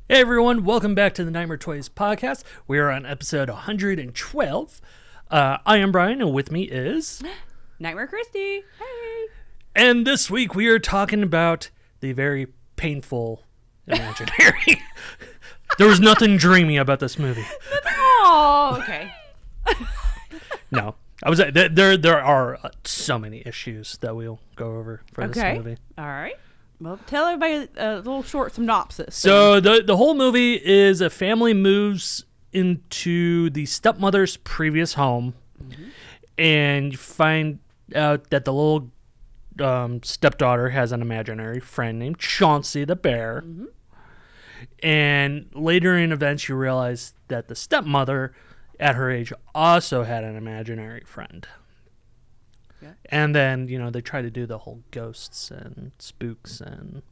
Hey everyone, welcome back to the Nightmare Toys podcast. We are on episode 112. I am Brian, and with me is... Nightmare Kristy. Hey! And this week we are talking about the very painful imaginary. There was nothing dreamy about this movie. Oh, okay. No. There are so many issues that we'll go over for this movie. All right. Well, tell everybody a little short synopsis. So the whole movie is a family moves into the stepmother's previous home, and you find out that the little stepdaughter has an imaginary friend named Chauncey the bear. And later in events, you realize that the stepmother, at her age, also had an imaginary friend. Yeah. And then, they try to do the whole ghosts and spooks and...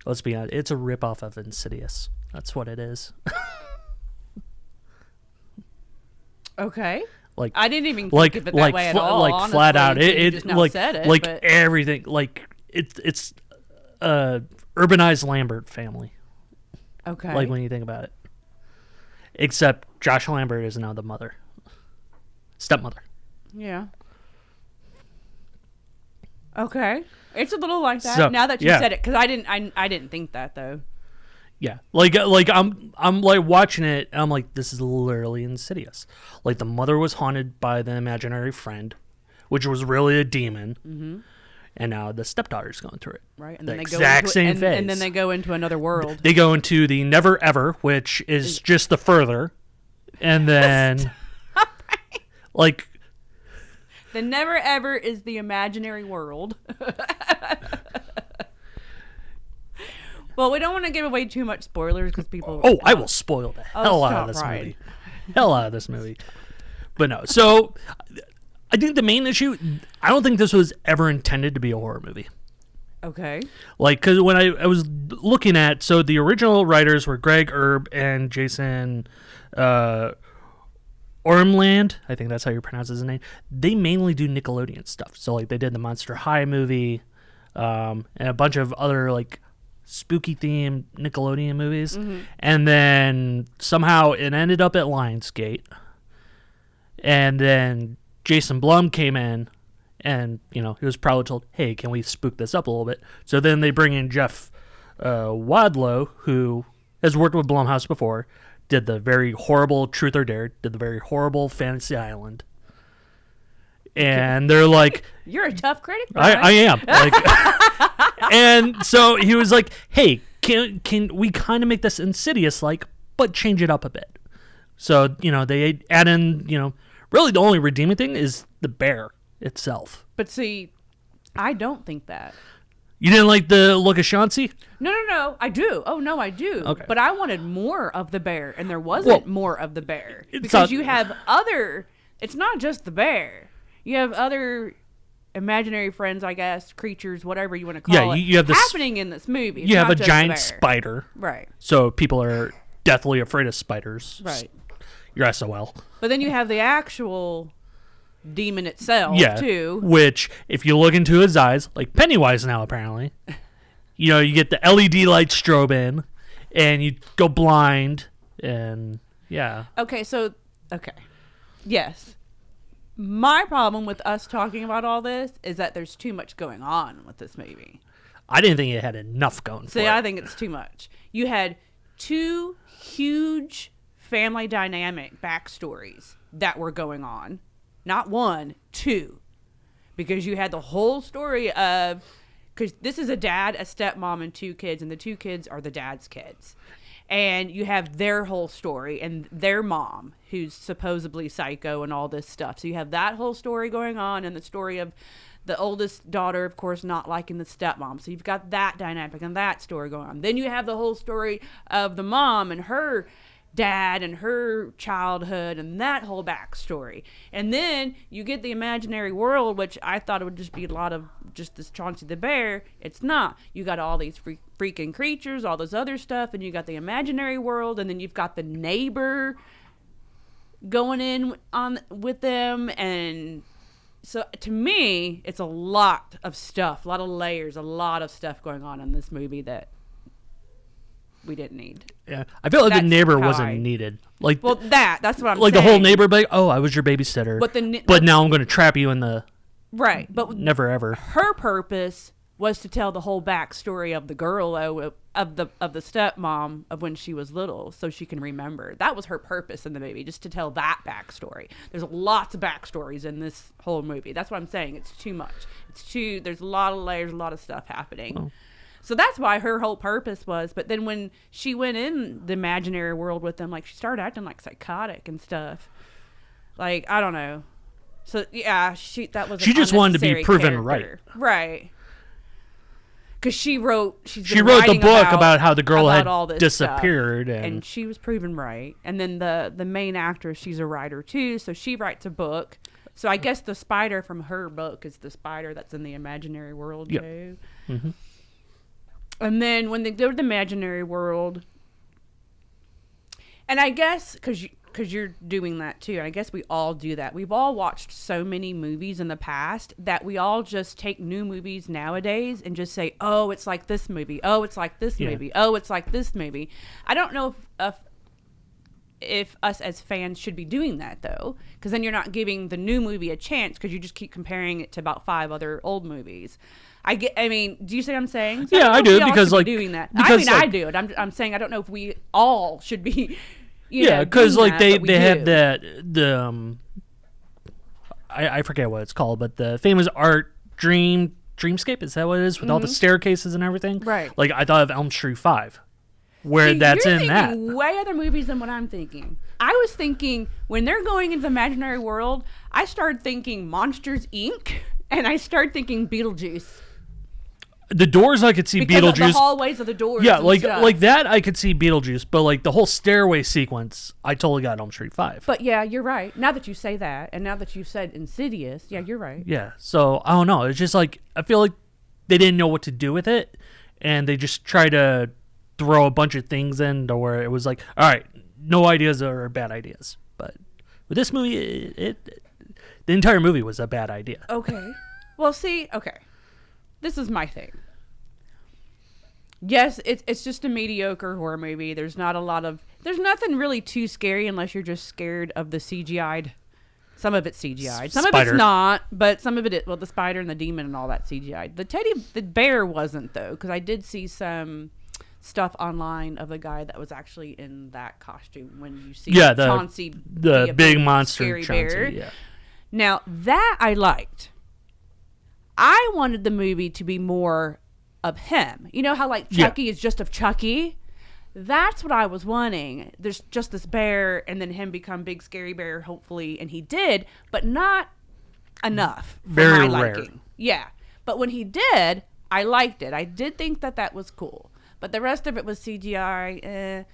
Let's be honest, it's a ripoff of Insidious. That's what it is. Okay. Like I didn't even think of it that way at all. Like honestly, flat out, it like said it, like but... everything. Like it's urbanized Lambert family. Okay. Like when you think about it, except Josh Lambert is now the stepmother. Yeah. Okay, it's a little like that. So, now that you said it, because I didn't think that though. Yeah, like I'm like watching it, and I'm like, this is literally Insidious. Like the mother was haunted by the imaginary friend, which was really a demon, and now the stepdaughter's going through it. Right, and the then they exact go same into, phase. and then they go into another world. They go into the Never Ever, which is just the further, and then like. The Never Ever is the imaginary world. Well, we don't want to give away too much spoilers because people... Oh, I will spoil the hell out of this movie. Hell out of this movie. But no, so I think the main issue, I don't think this was ever intended to be a horror movie. Okay. Like, because when I was looking at, so the original writers were Greg Erb and Jason... Ormland, I think that's how you pronounce his name. They mainly do Nickelodeon stuff. So like they did the Monster High movie, and a bunch of other like spooky themed Nickelodeon movies. And then somehow it ended up at Lionsgate. And then Jason Blum came in, and he was probably told, "Hey, can we spook this up a little bit?" So then they bring in Jeff Wadlow, who has worked with Blumhouse before. Did the very horrible Truth or Dare, did the very horrible Fantasy Island. And they're like... You're a tough critic, Brian. I am. Like, and so he was like, hey, can we kind of make this Insidious-like, but change it up a bit? So, they add in, really the only redeeming thing is the bear itself. But see, I don't think that. You didn't like the look of Chauncey? No, I do. Oh, no, I do. Okay. But I wanted more of the bear, and there wasn't more of the bear. Because you have other... It's not just the bear. You have other imaginary friends, I guess, creatures, whatever you want to call it, you have happening in this movie. It's you have not a just giant the bear. spider. Right. So people are deathly afraid of spiders. Right. You're SOL. But then you have the actual... demon itself too, which if you look into his eyes, like Pennywise now apparently, you get the LED light strobe in and you go blind, and yes, my problem with us talking about all this is that there's too much going on with this movie. I didn't think it had enough going for it. I think it's too much. You had two huge family dynamic backstories that were going on. Not one, two. Because you had the whole story of... Because this is a dad, a stepmom, and two kids. And the two kids are the dad's kids. And you have their whole story. And their mom, who's supposedly psycho and all this stuff. So you have that whole story going on. And the story of the oldest daughter, of course, not liking the stepmom. So you've got that dynamic and that story going on. Then you have the whole story of the mom and her dad and her childhood and that whole backstory. And then you get the imaginary world, which I thought it would just be a lot of just this Chauncey the Bear. It's not. You got all these freaking creatures, all this other stuff, and you got the imaginary world, and then you've got the neighbor going in on with them. And so to me, it's a lot of stuff, a lot of layers, a lot of stuff going on in this movie that we didn't need. Yeah, I feel like the neighbor wasn't needed. Like, well, that's what I'm like saying. The whole neighbor, like, oh, I was your babysitter, but now I'm going to trap you in the right. But never ever. Her purpose was to tell the whole backstory of the girl, of the stepmom of when she was little, so she can remember. That was her purpose in the movie, just to tell that backstory. There's lots of backstories in this whole movie. That's what I'm saying. It's too much. There's a lot of layers, a lot of stuff happening. Oh. So that's why her whole purpose was. But then when she went in the imaginary world with them, like, she started acting like psychotic and stuff. Like, I don't know. So yeah, she just wanted to be proven right. Right. Because she wrote the book about how the girl had disappeared, and she was proven right. And then the main actress, she's a writer too, so she writes a book. So I guess the spider from her book is the spider that's in the imaginary world too. Mm-hmm. And then when they go to the imaginary world, and I guess because you're doing that too, I guess we all do that. We've all watched so many movies in the past that we all just take new movies nowadays and just say, oh, it's like this movie. Oh, it's like this movie. Oh, it's like this movie. I don't know if us as fans should be doing that, though, because then you're not giving the new movie a chance because you just keep comparing it to about 5 other old movies. I mean, do you see what I'm saying? So I do, because like doing that. I mean, I do it. I'm saying I don't know if we all should be. Because like they had I forget what it's called, but the famous art dreamscape, is that what it is, with all the staircases and everything? Right. Like, I thought of Elm Street 5, where that's in that. Way other movies than what I'm thinking. I was thinking when they're going into the imaginary world, I started thinking Monsters Inc. and I started thinking Beetlejuice. The doors, I could see because Beetlejuice. Of the hallways of the doors. Yeah, like that, I could see Beetlejuice, but like the whole stairway sequence, I totally got Elm Street 5. But yeah, you're right. Now that you say that, and now that you said Insidious, yeah, you're right. Yeah, so I don't know. It's just like, I feel like they didn't know what to do with it, and they just tried to throw a bunch of things in to where it was like, all right, no ideas are bad ideas. But with this movie, the entire movie was a bad idea. Okay. Well, see, okay. This is my thing. Yes, it's just a mediocre horror movie. There's nothing really too scary unless you're just scared of the CGI'd. Some of it's CGI'd. Some of it's not, but some of it, well, the spider and the demon and all that CGI'd. The bear wasn't, though, because I did see some stuff online of the guy that was actually in that costume when you see Chauncey, the big monster scary Chauncey, bear. Yeah. Now, that I liked. I wanted the movie to be more of him. You know how like Chucky is just of Chucky? That's what I was wanting. There's just this bear and then him become big scary bear, hopefully, and he did, but not enough for Very my rare. liking. Yeah. But when he did, I liked it. I did think that was cool. But the rest of it was CGI,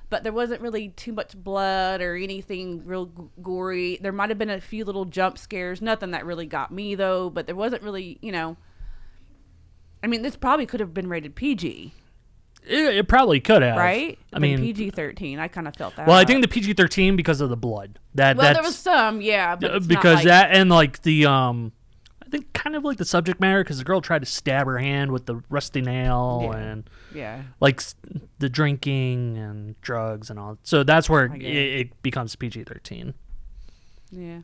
but there wasn't really too much blood or anything real gory. There might have been a few little jump scares. Nothing that really got me, though. But there wasn't really, I mean, this probably could have been rated PG. It probably could have. Right? I mean, PG-13. I kind of felt that. Well, I think the PG-13 because of the blood. There was some, yeah. But it's because not that and like the, I think kind of like the subject matter, because the girl tried to stab her hand with the rusty nail and like the drinking and drugs and all. So that's where it becomes PG-13. Yeah.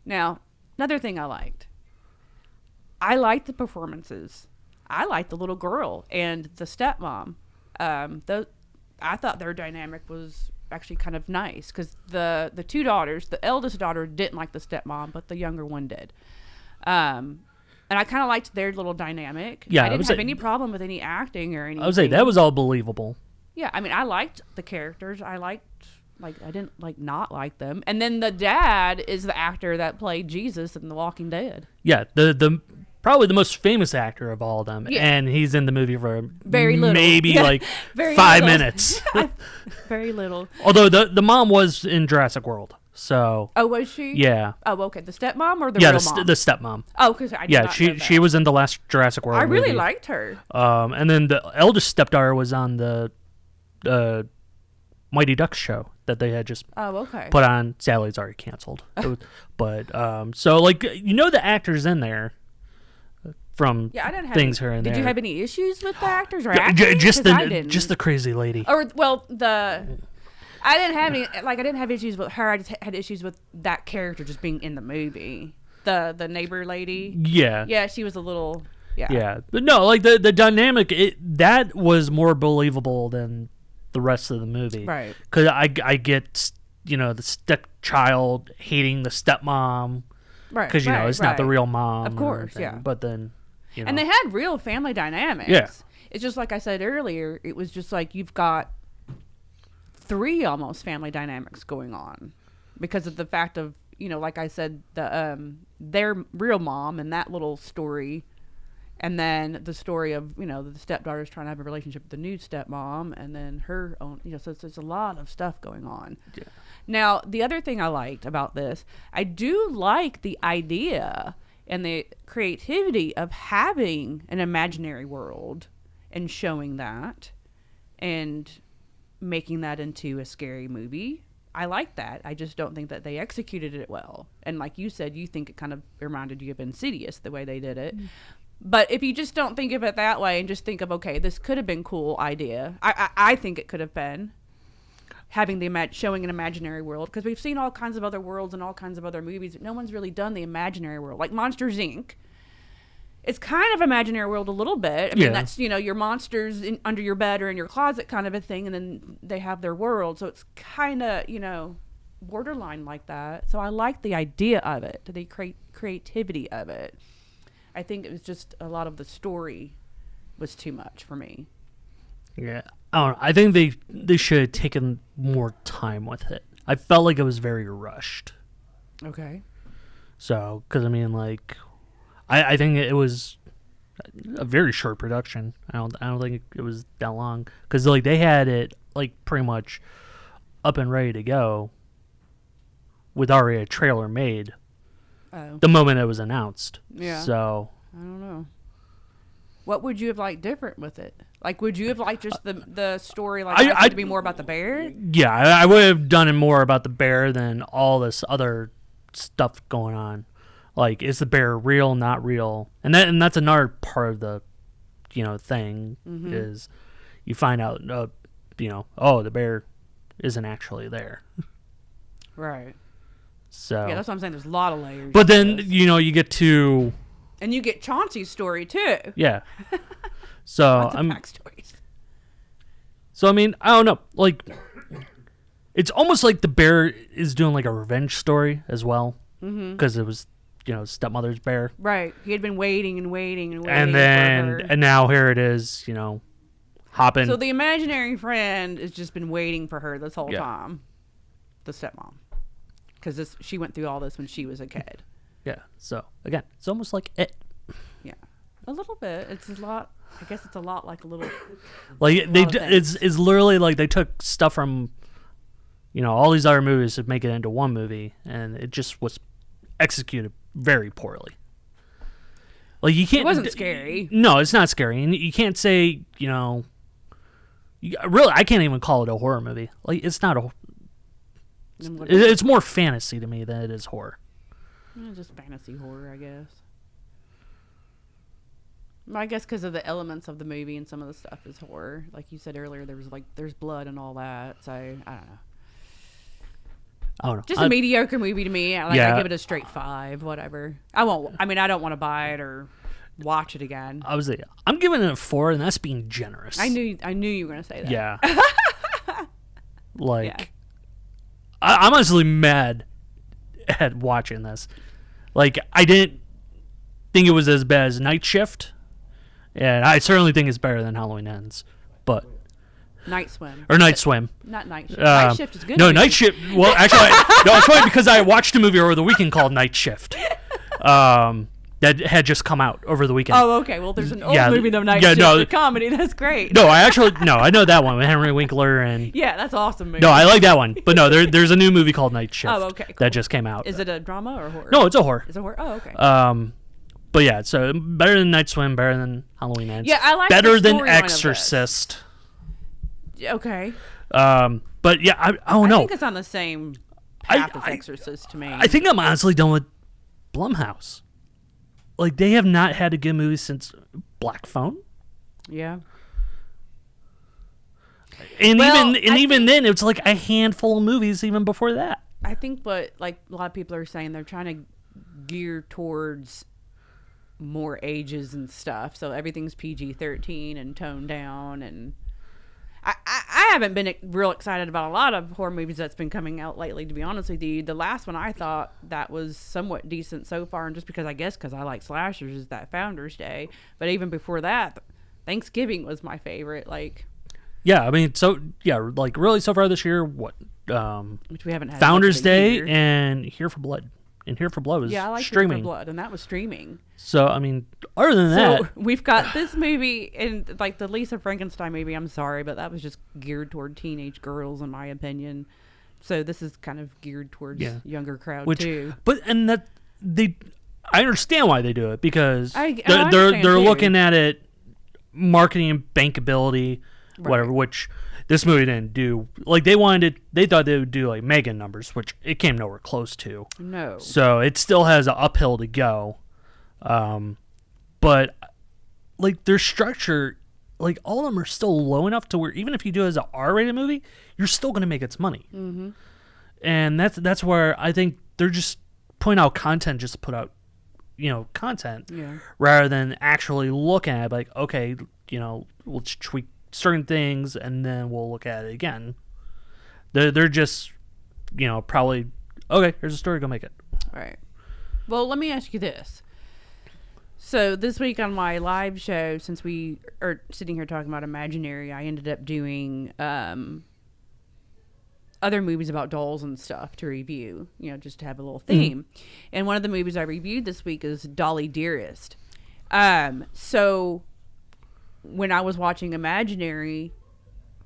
Now, another thing I liked the performances. I liked the little girl and the stepmom. I thought their dynamic was actually kind of nice because the two daughters, the eldest daughter didn't like the stepmom, but the younger one did. And I kind of liked their little dynamic. Yeah, I didn't have any problem with any acting or anything. I would say that was all believable. Yeah, I mean, I liked the characters. I didn't not like them. And then the dad is the actor that played Jesus in The Walking Dead. Yeah, the probably the most famous actor of all of them, and he's in the movie for very little, maybe like very 5 little. minutes. Very little. Although the mom was in Jurassic World, so Oh, was she? yeah. Oh, okay. The stepmom or the real mom? The stepmom. Oh, because I did not know that. she was in the last Jurassic World. I really movie. liked her. And then the eldest stepdaughter was on the Mighty Ducks show that they had just put on. Sadly, it's already canceled. But so like the actors in there from I didn't have things any, here and there. Did you have any issues with the actors or acting? Just I didn't. the crazy lady. Or I didn't have any. Like I didn't have issues with her. I just had issues with that character just being in the movie. The neighbor lady. Yeah. Yeah, she was a little. Yeah. Yeah, but no, like the dynamic that was more believable than the rest of the movie, Right? Because I get the stepchild hating the stepmom, Right? Because it's not the real mom, of course, yeah. But then, and they had real family dynamics. Yeah, it's just like I said earlier. It was just like you've got 3 almost family dynamics going on because of the fact of like I said, their real mom and that little story. And then the story of, the stepdaughter's trying to have a relationship with the new stepmom and then her own, so there's a lot of stuff going on. Yeah. Now, the other thing I liked about this, I do like the idea and the creativity of having an imaginary world and showing that and making that into a scary movie. I like that. I just don't think that they executed it well. And like you said, you think it kind of reminded you of Insidious, the way they did it. Mm. But if you just don't think of it that way and just think of, okay, this could have been cool idea. I think it could have been having showing an imaginary world, because we've seen all kinds of other worlds and all kinds of other movies. But no one's really done the imaginary world, like Monsters Inc. It's kind of imaginary world a little bit. I mean, that's your monsters under your bed or in your closet kind of a thing, and then they have their world. So it's kind of borderline like that. So I like the idea of it, the creativity of it. I think it was just a lot of the story was too much for me. Yeah. I don't know. I think they should have taken more time with it. I felt like it was very rushed. Okay. So, because I think it was a very short production. I don't think it was that long, because they had it pretty much up and ready to go with already a trailer made. The moment it was announced. Yeah. So I don't know. What would you have liked different with it? Like, would you have liked just the story to be more about the bear? Yeah, I would have done it more about the bear than all this other stuff going on. Like, is the bear real, not real? And that's another part of the thing, is you find out the bear isn't actually there. Right. So yeah, that's what I'm saying. There's a lot of layers. But then you get to, and you get Chauncey's story too. Yeah. So backstories. So I mean, I don't know. It's almost like the bear is doing a revenge story as well, because it was stepmother's bear. Right. He had been waiting and waiting and waiting. And then for her. And now here it is. Hopping. So the imaginary friend has just been waiting for her this whole time. The stepmom. Because she went through all this when she was a kid. Yeah. So again, it's almost like it. Yeah, a little bit. It's a lot. I guess it's a lot like a little. It's literally they took stuff from, all these other movies to make it into one movie, and it just was executed very poorly. You can't. It wasn't scary. No, it's not scary, and you can't say really. I can't even call it a horror movie. It's not a. It's more fantasy to me than it is horror. Just fantasy horror, I guess. I guess because of the elements of the movie and some of the stuff is horror. Like you said earlier, there's blood and all that. So I don't know. Just a mediocre movie to me. I give it a straight 5, whatever. I won't. I mean, I don't want to buy it or watch it again. I'm giving it a 4, and that's being generous. I knew you were gonna say that. Yeah. I'm honestly mad at watching this. I didn't think it was as bad as Night Shift, and I certainly think it's better than Halloween Ends. But Night Swim. Or Night Swim. Not Night Shift. Night Shift is good. No, Night Shift. Well, actually, no, it's funny because I watched a movie over the weekend called Night Shift. that had just come out over the weekend. Oh, okay. Well, there's an old Yeah, movie, The Night yeah, Shift, no. a comedy. That's great. No, I know that one with Henry Winkler and. Yeah, that's awesome movie. No, I like that one, but no, there's a new movie called Night Shift. Oh, okay, cool. That just came out. Is it a drama or horror? No, it's a horror. It's a horror. Oh, okay. But yeah, so better than Night Swim, better than Halloween Ends. Yeah, I like better the than storyline of Exorcist. Okay. But yeah, I don't I know. think it's on the same path as Exorcist to me. I think I'm honestly done with Blumhouse. Like, they have not had a good movie since Black Phone. Yeah. And Well, even then, it's like a handful of movies even before that. I think what like a lot of people are saying, they're trying to gear towards more ages and stuff. So everything's PG-13 and toned down. And I haven't been real excited about a lot of horror movies that's been coming out lately, to be honest with you. The last one I thought that was somewhat decent so far, and just because I like slashers, is that Founders Day. But even before that, Thanksgiving was my favorite. Like, Yeah, I mean, so yeah, like really so far this year, what? Which we haven't had. Founders much of a Day year. and Here for Blood. And Here for Blood was I like streaming. For Blood, and that was streaming. So I mean, other than that, So we've got this movie and like the Lisa Frankenstein movie. I'm sorry, but that was just geared toward teenage girls, in my opinion. So this is kind of geared towards younger crowd too. But and that I understand why they do it, because I they're understand too. looking at it, marketing and bankability, whatever. Which this movie didn't do. Like they thought they would do like Megan numbers, which it came nowhere close to. No. So it still has an uphill to go. But like their structure, like all of them are still low enough to where even if you do it as an R-rated movie, you're still going to make its money. Mm-hmm. And that's where I think they're just putting out content just to put out, content, rather than actually looking at it like, okay, we'll tweak certain things and then we'll look at it again. They're just, probably, okay, here's a story, go make it. Right. Well, let me ask you this. So this week on my live show, since we are sitting here talking about Imaginary, I ended up doing other movies about dolls and stuff to review, just to have a little theme. Mm-hmm. And one of the movies I reviewed this week is Dolly Dearest. So when I was watching Imaginary,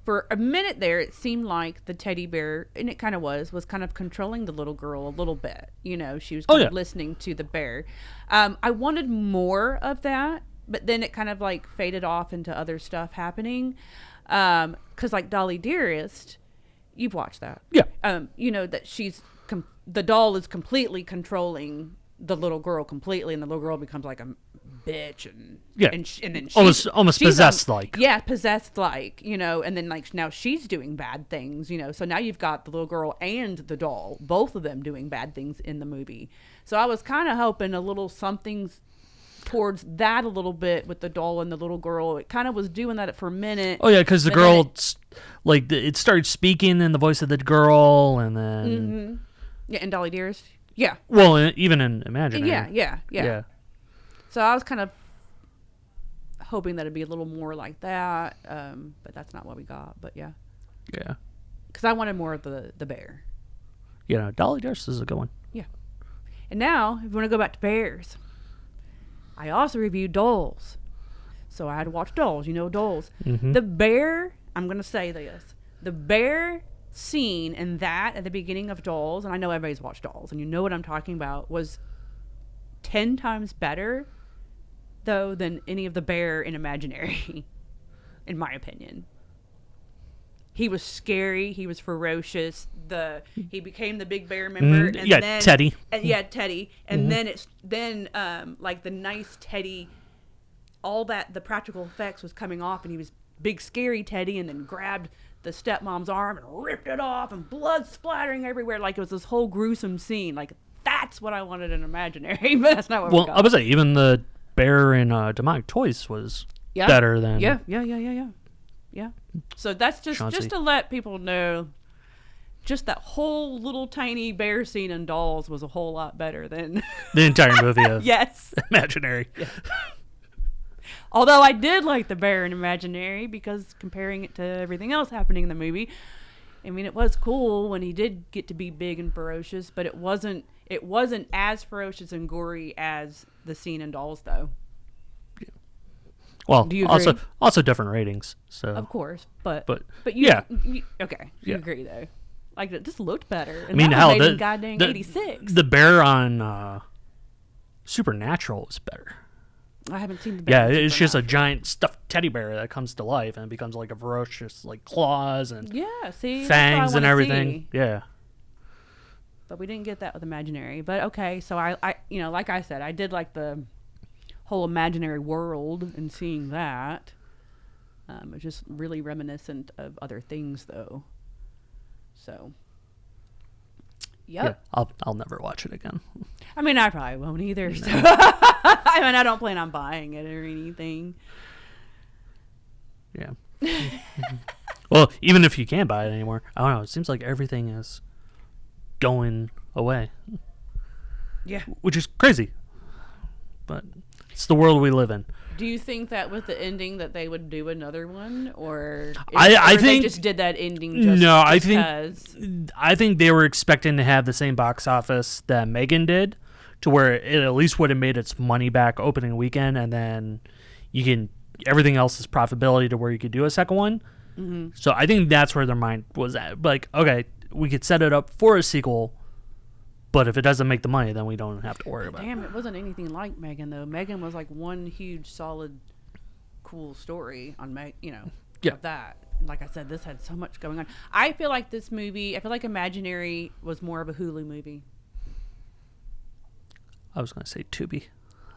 for a minute there, it seemed like the teddy bear, and it kind of was kind of controlling the little girl a little bit. She was kind of listening to the bear. I wanted more of that, but then it kind of like faded off into other stuff happening. 'Cause like Dolly Dearest, you've watched that. Yeah. That the doll is completely controlling the little girl completely, and the little girl becomes like a bitch, and then she's almost possessed like. Yeah, possessed like, and then like now she's doing bad things, so now you've got the little girl and the doll, both of them doing bad things in the movie. So I was kind of hoping a little something towards that a little bit with the doll and the little girl. It kind of was doing that for a minute. Oh yeah, because the girl, it started speaking in the voice of the girl, and then mm-hmm. Yeah, and Dolly Dearest. Yeah. Well, even in Imaginary. Yeah. So I was kind of hoping that it'd be a little more like that, but that's not what we got. But yeah. Yeah. Because I wanted more of the bear. Dolly Dearest is a good one. Yeah. And now, if you want to go back to bears, I also reviewed dolls. So I had to watch dolls. Dolls. Mm-hmm. The bear, I'm going to say this. The bear scene in that at the beginning of Dolls, and I know everybody's watched Dolls, and you know what I'm talking about, was 10 times better, though, than any of the bear in Imaginary, in my opinion. He was scary. He was ferocious. He became the big bear member. And then, Teddy. Teddy. And then like the nice Teddy, all that, the practical effects was coming off, and he was big scary Teddy, and then grabbed the stepmom's arm and ripped it off, and blood splattering everywhere. Like it was this whole gruesome scene. Like that's what I wanted in Imaginary, but that's not what we got. I would say even the bear in Demonic Toys was better than. Yeah. So that's just to let people know, just that whole little tiny bear scene in Dolls was a whole lot better than the entire movie of Imaginary. Yeah. Although I did like the bear in Imaginary, because comparing it to everything else happening in the movie, I mean, it was cool when he did get to be big and ferocious, but it It wasn't as ferocious and gory as the scene in Dolls, though. Well, Do you agree? also different ratings. So Of course, but you, yeah, okay, you yeah. agree though. Like it just looked better. And I mean, that hell, was made in goddamn 86. The bear on Supernatural is better. I haven't seen the bear. Yeah, it's just a giant stuffed teddy bear that comes to life and it becomes like a ferocious like claws and see, fangs and everything. See. Yeah. But we didn't get that with Imaginary. But okay, so I like I said, I did like the whole imaginary world and seeing that. It's just really reminiscent of other things, though. So, yep. Yeah, I'll never watch it again. I mean, I probably won't either. So. I mean, I don't plan on buying it or anything. Yeah. Well, even if you can't buy it anymore, I don't know. It seems like everything is going away. Yeah. Which is crazy. But it's the world we live in. Do you think that with the ending that they would do another one, or I think they just did that ending? Just no, I think they were expecting to have the same box office that Megan did, to where it at least would have made its money back opening weekend, and then everything else is profitability to where you could do a second one. Mm-hmm. So I think that's where their mind was at. Like, okay, we could set it up for a sequel. But if it doesn't make the money, then we don't have to worry about it. Damn, it wasn't anything like Megan, though. Megan was like one huge, solid, cool story on, of that. Like I said, this had so much going on. I feel like Imaginary was more of a Hulu movie. I was going to say Tubi.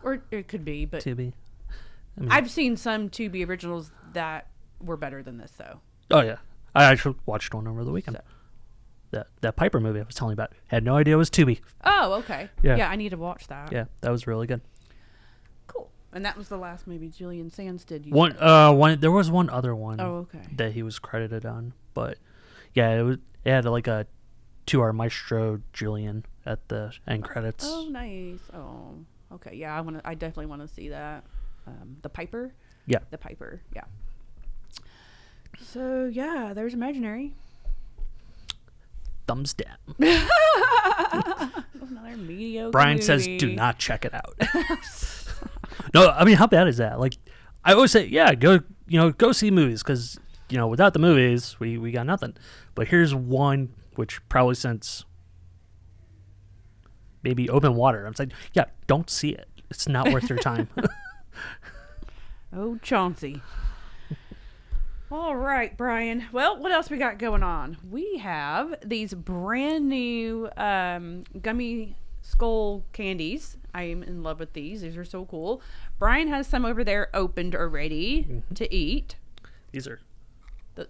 Or it could be, but Tubi. I mean, I've seen some Tubi originals that were better than this, though. Oh, yeah. I actually watched one over the weekend. That Piper movie I was telling you about. Had no idea it was Tubi. Oh, okay. Yeah. Yeah, I need to watch that. Yeah, that was really good. Cool. And that was the last movie Julian Sands did. There was one other one. Oh, okay. That he was credited on, but yeah, it had like a 2-hour maestro Julian at the end credits. Oh, nice. Oh, okay. Yeah, I definitely want to see that. The Piper. Yeah. The Piper. Yeah. So yeah, there's Imaginary. Thumbs down. Another mediocre Brian movie. says, "Do not check it out." No, I mean, how bad is that? Like, I always say, yeah, go see movies because without the movies, we got nothing. But here's one which probably since maybe Open Water, I'm saying, yeah, don't see it. It's not worth your time. Oh, Chauncey. All right, Brian. Well, what else we got going on? We have these brand new gummy skull candies. I am in love with these. These are so cool. Brian has some over there opened already to eat. These are...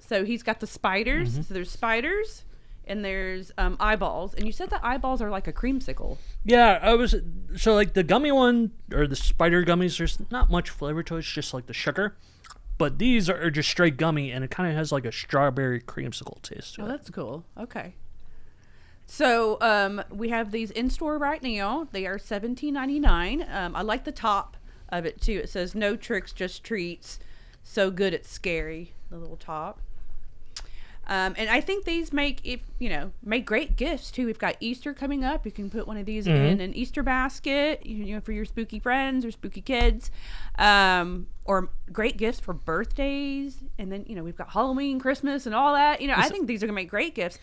So he's got the spiders. Mm-hmm. So there's spiders and there's eyeballs. And you said the eyeballs are like a creamsicle. Yeah, so like the gummy one, or the spider gummies, there's not much flavor to it. It's just like the sugar. But these are just straight gummy, and it kind of has like a strawberry creamsicle taste to it. Oh, that's cool. Okay. So we have these in store right now. They are $17.99. I like the top of it too. It says "No tricks, just treats. So good it's scary." The little top. And I think these make great gifts too. We've got Easter coming up. You can put one of these in an Easter basket, for your spooky friends or spooky kids, or great gifts for birthdays. And then we've got Halloween, Christmas, and all that. I think these are gonna make great gifts.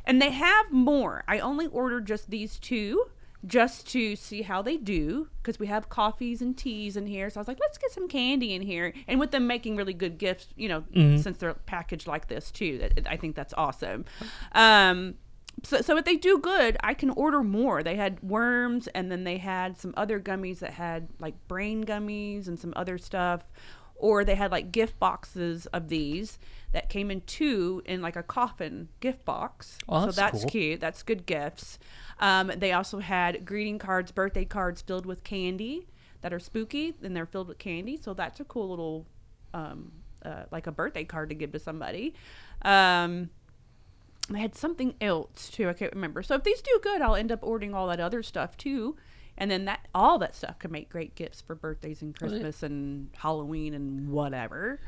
And they have more. I only ordered just these two, just to see how they do, because we have coffees and teas in here. So I was like, let's get some candy in here. And with them making really good gifts, since they're packaged like this too, I think that's awesome. So if they do good, I can order more. They had worms, and then they had some other gummies that had like brain gummies and some other stuff. Or they had like gift boxes of these that came in 2 in like a coffin gift box. Oh, so that's cool. Cute. That's good gifts. They also had greeting cards, birthday cards filled with candy that are spooky, and they're filled with candy. So that's a cool little, like a birthday card to give to somebody. They had something else too. I can't remember. So if these do good, I'll end up ordering all that other stuff too. And then all that stuff can make great gifts for birthdays and Christmas and Halloween and whatever.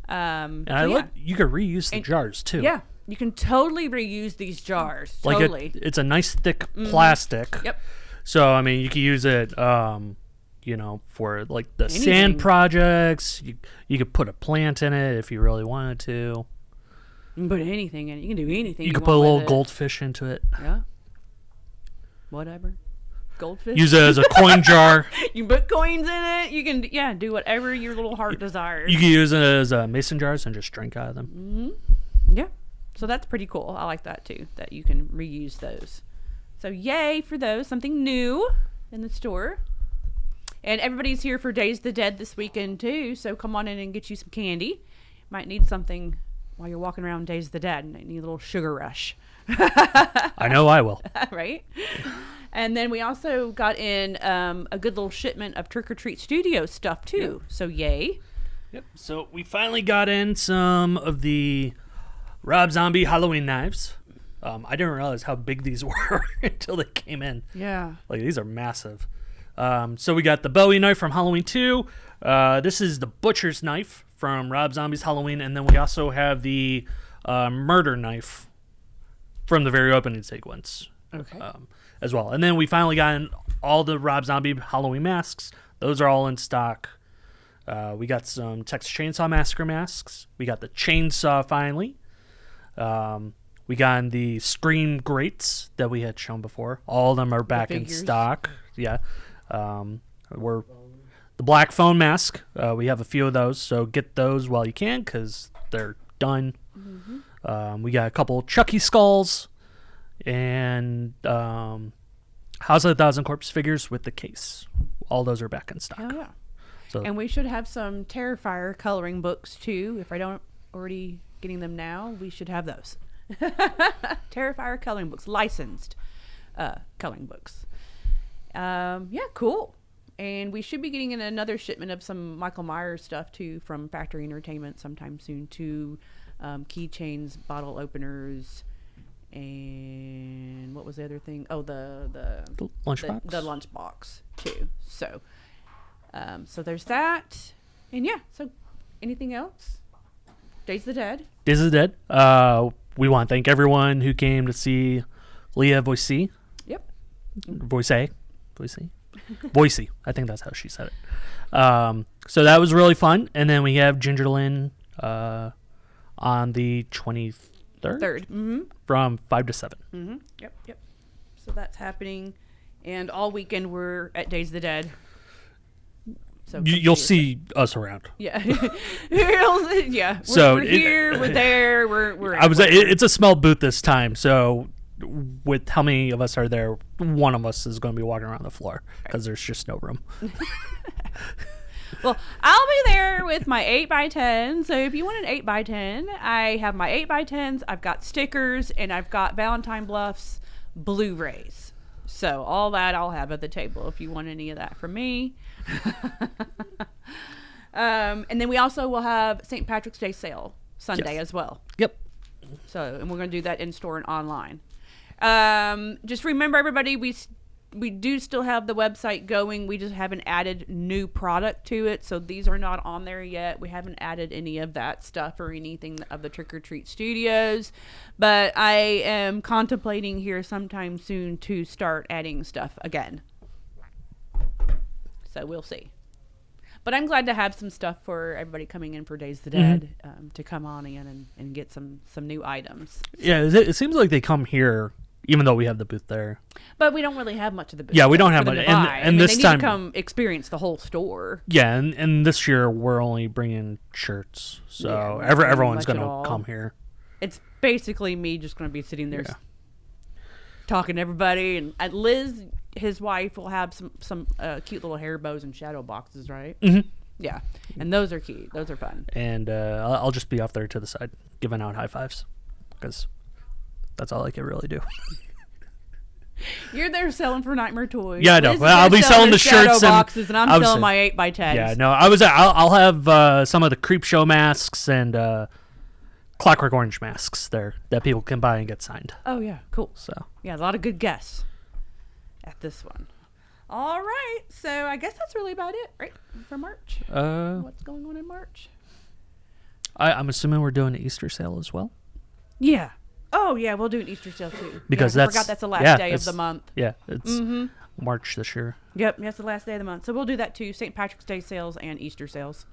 And you could reuse the jars too. Yeah. You can totally reuse these jars. Totally. It's a nice thick plastic. Yep. So I mean, you can use it, for like the Anything. sand projects. You could put a plant in it if you really wanted to. You can put anything in it. You can do anything. You could want put a little with it. goldfish into it. Yeah. Whatever. Goldfish. Use it as a coin jar. You put coins in it. You can do whatever your little heart desires. You can use it as mason jars and just drink out of them. Yeah. So that's pretty cool. I like that too, that you can reuse those. So yay for those. Something new in the store. And everybody's here for Days of the Dead this weekend too. So come on in and get you some candy. Might need something while you're walking around Days of the Dead. Need a little sugar rush. I know I will. Right? And then we also got in a good little shipment of Trick or Treat Studio stuff too. Yep. So yay. Yep. So we finally got in some of the Rob Zombie Halloween knives. I didn't realize how big these were until they came in. Yeah. Like, these are massive. So we got the Bowie knife from Halloween 2. This is the Butcher's knife from Rob Zombie's Halloween. And then we also have the murder knife from the very opening sequence. Okay. As well. And then we finally got in all the Rob Zombie Halloween masks. Those are all in stock. We got some Texas Chainsaw Massacre masks. We got the chainsaw finally. We got in the Scream grates that we had shown before. All of them are back in stock. Yeah. We're the black phone mask. We have a few of those, so get those while you can because they're done. Mm-hmm. We got a couple Chucky skulls and House of the Thousand Corpse figures with the case. All those are back in stock. Oh, yeah. So, and we should have some Terrifier coloring books too. If I don't already getting them now, we should have those. Terrifier coloring books, licensed coloring books. Yeah, cool. And we should be getting in another shipment of some Michael Myers stuff too from Factory Entertainment sometime soon too. Keychains, bottle openers, and what was the other thing? Oh, the lunchbox. The lunchbox too. So, so there's that. And yeah, so anything else? Days of the Dead. Days of the Dead. We want to thank everyone who came to see Leah Voicey. Yep. Voicey. Voicey. I think that's how she said it. So that was really fun. And then we have Ginger Lynn on the 23rd? Mm-hmm. From 5 to 7. Mm-hmm. Yep. So that's happening. And all weekend we're at Days of the Dead. So you'll see us around. Yeah. Yeah. We're here, we're there, we're it's a small booth this time, so with how many of us are there, one of us is going to be walking around the floor because there's just no room. Well, I'll be there with my 8x10. So if you want an 8x10, I have my 8x10s. I've got stickers and I've got Valentine Bluffs Blu-rays. So all that I'll have at the table if you want any of that from me. And then we also will have St. Patrick's Day sale Sunday as well. Yep. So, and we're going to do that in store and online. Just remember, everybody, we do still have the website going. We just haven't added new product to it. So these are not on there yet. We haven't added any of that stuff or anything of the Trick or Treat Studios. But I am contemplating here sometime soon to start adding stuff again. So we'll see. But I'm glad to have some stuff for everybody coming in for Days of the Dead to come on in and get some new items. Yeah, it seems like they come here even though we have the booth there. But we don't really have much of the booth. Yeah, we don't have much. And this they time, need to come experience the whole store. Yeah, and this year we're only bringing shirts, so everyone's going to come here. It's basically me just going to be sitting there talking to everybody. And Liz, his wife, will have some cute little hair bows and shadow boxes, right? Mm-hmm. Yeah, and those are cute. Those are fun. And I'll just be off there to the side giving out high fives because that's all I can really do. You're there selling for Nightmare Toys. Yeah, I know. Well, I'll be selling the shirts boxes, and I'm selling my 8x10s. Yeah, no, I'll have some of the Creep Show masks and Clockwork Orange masks there that people can buy and get signed. Oh yeah, cool. So yeah, a lot of good guests at this one. All right, so I guess that's really about it, right, for March. What's going on in March? I'm assuming we're doing an Easter sale as well. Yeah, Oh yeah, we'll do an Easter sale too. Because I forgot that's the last day of the month. Yeah, it's March this year. Yep, that's the last day of the month. So we'll do that too. St. Patrick's Day sales and Easter sales.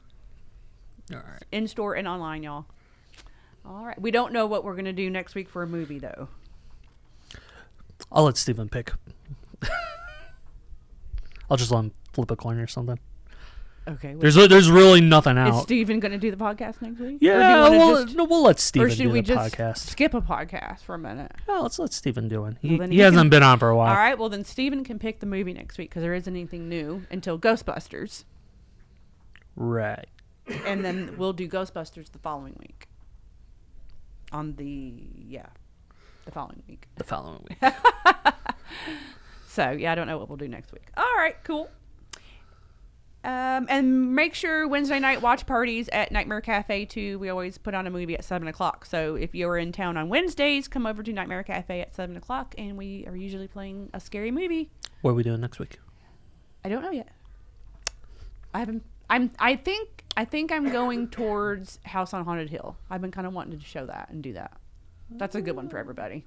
All right. In store and online, y'all. All right. We don't know what we're gonna do next week for a movie though. I'll let Steven pick. I'll just let him flip a coin or something. Okay. There's really nothing out. Is Steven going to do the podcast next week? Yeah, we'll let Steven do the just podcast. Skip a podcast for a minute? Yeah, let's let Steven do it. Well, He hasn't been on for a while. All right, well then Steven can pick the movie next week because there isn't anything new until Ghostbusters. Right. And then we'll do Ghostbusters the following week. The following week. The following week. So, yeah, I don't know what we'll do next week. All right, cool. And make sure Wednesday night watch parties at Nightmare Cafe too. We always put on a movie at 7 o'clock. So if you're in town on Wednesdays, come over to Nightmare Cafe at 7 o'clock, and we are usually playing a scary movie. What are we doing next week? I don't know yet. I think I'm going towards House on Haunted Hill. I've been kind of wanting to show that and do that. That's a good one for everybody.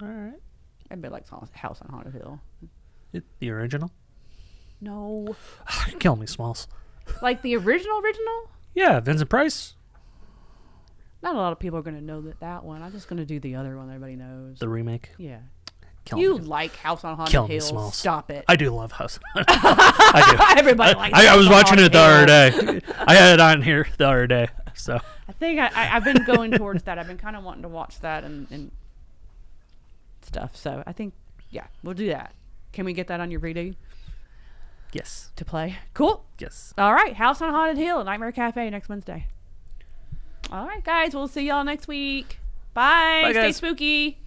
All right. Everybody likes House on Haunted Hill. The original? No. You're killing me, Smalls. Like the original? Yeah, Vincent Price. Not a lot of people are going to know that one. I'm just going to do the other one that everybody knows. The remake. Yeah. You like House on Haunted Hill. Smalls. Stop it. I do love House on Haunted Hill. I do. Everybody likes I was watching it the other day. I had it on here the other day. So I think I've been going towards that. I've been kind of wanting to watch that and stuff. So I think, yeah, we'll do that. Can we get that on your redo? Yes. To play? Cool. Yes. All right. House on Haunted Hill, Nightmare Cafe next Wednesday. All right, guys. We'll see y'all next week. Bye. Bye, Stay guys. spooky.